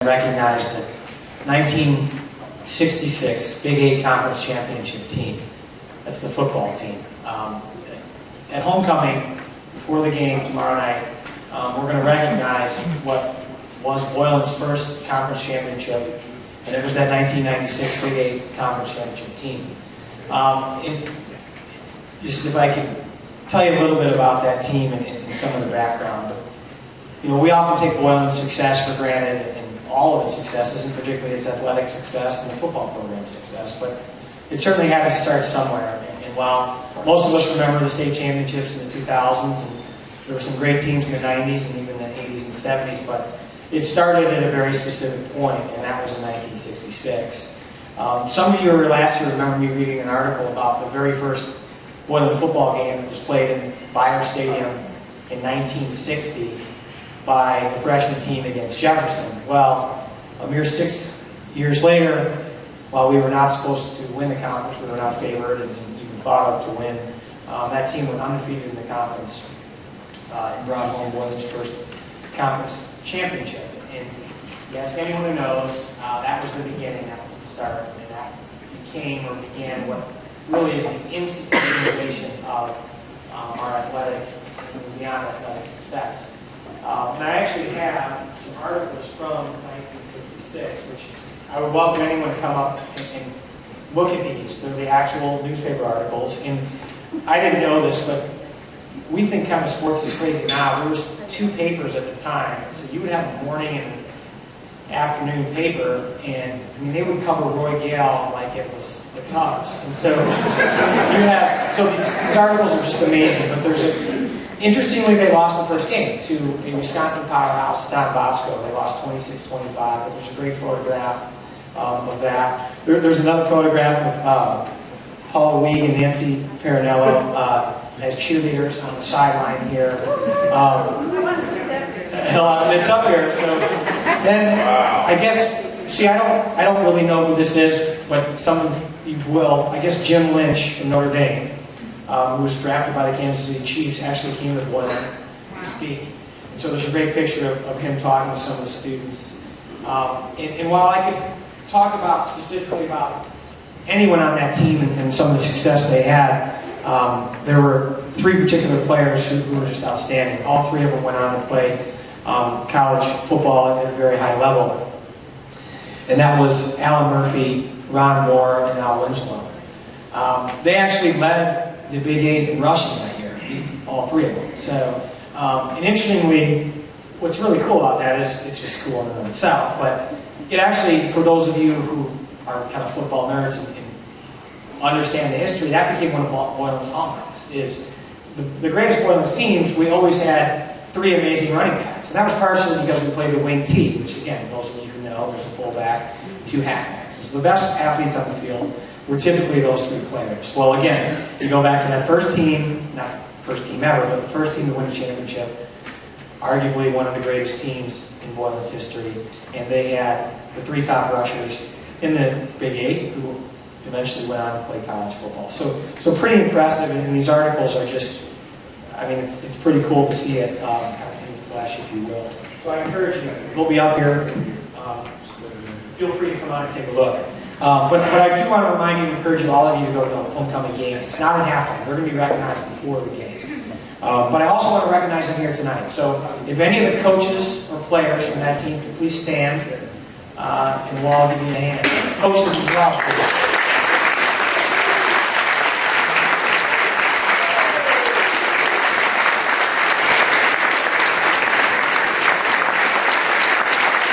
Recognized the 1966 Big 8 Conference Championship team. That's the football team. At homecoming, before the game tomorrow night, we're going to recognize what was Boylan's first conference championship, and it was that 1996 Big 8 Conference Championship team. Just if I could tell you a little bit about that team and some of the background. You know, we often take Boylan's success for granted, and all of its successes, and particularly its athletic success and the football program's success, but it certainly had to start somewhere. And while most of us remember the state championships in the 2000s, and there were some great teams in the 90s and even the 80s and 70s, but it started at a very specific point, and that was in 1966. Some of you last year remember me reading an article about the very first Boylan football game that was played in Byer Stadium in 1960. By the freshman team against Jefferson. Well, a mere 6 years later, while we were not supposed to win the conference, we were not favored and even thought of to win, that team went undefeated in the conference and brought home Boylan's first conference championship. And you ask anyone who knows, that was the beginning, that was the start, and that began what really is an institutionalization of our athletic and beyond athletic success. And I actually have some articles from 1966, which I would welcome anyone to come up and look at these. They're the actual newspaper articles. And I didn't know this, but we think kind of sports is crazy now. There was 2 papers at the time. So you would have a morning and afternoon paper, and I mean, they would cover Roy Gale like it was the Cubs. And so these articles are just amazing, but interestingly, they lost the first game to a Wisconsin powerhouse, Don Bosco. They lost 26-25, but there's a great photograph of that. There's another photograph of Paula Weig and Nancy Parinello as cheerleaders on the sideline here. It's up here. So then, I guess, see, I don't really know who this is, but some of you will. I guess Jim Lynch from Notre Dame, who was drafted by the Kansas City Chiefs, actually came to Boylan to speak. And so there's a great picture of him talking to some of the students. And while I could talk specifically about anyone on that team and some of the success they had, there were 3 particular players who were just outstanding. All 3 of them went on to play college football at a very high level. And that was Alan Murphy, Ron Moore, and Al Winslow. They actually led the Big 8 in rushing that year, all 3 of them. So, and interestingly, what's really cool about that is it's just cool in and of itself, but it actually, for those of you who are kind of football nerds and understand the history, that became one of Boylan's hallmarks. Is the greatest Boylan's teams, we always had 3 amazing running backs, and that was partially because we played the wing T, which again, those of you who know, there's a fullback, 2 halfbacks. So the best athletes on the field were typically those 3 players. Well, again, you go back to that first team, not first team ever, but the first team to win a championship, arguably one of the greatest teams in Boylan's history, and they had the 3 top rushers in the Big 8 who eventually went on to play college football. So pretty impressive, and these articles are just, I mean, it's pretty cool to see it kind of in the flesh, if you will. So I encourage you, they'll be up here. Feel free to come on and take a look. But I do want to remind you and encourage all of you to go to the homecoming game. It's not at halftime. They're going to be recognized before the game. But I also want to recognize them here tonight. So if any of the coaches or players from that team could please stand, and we'll all give you a hand. Coaches as well.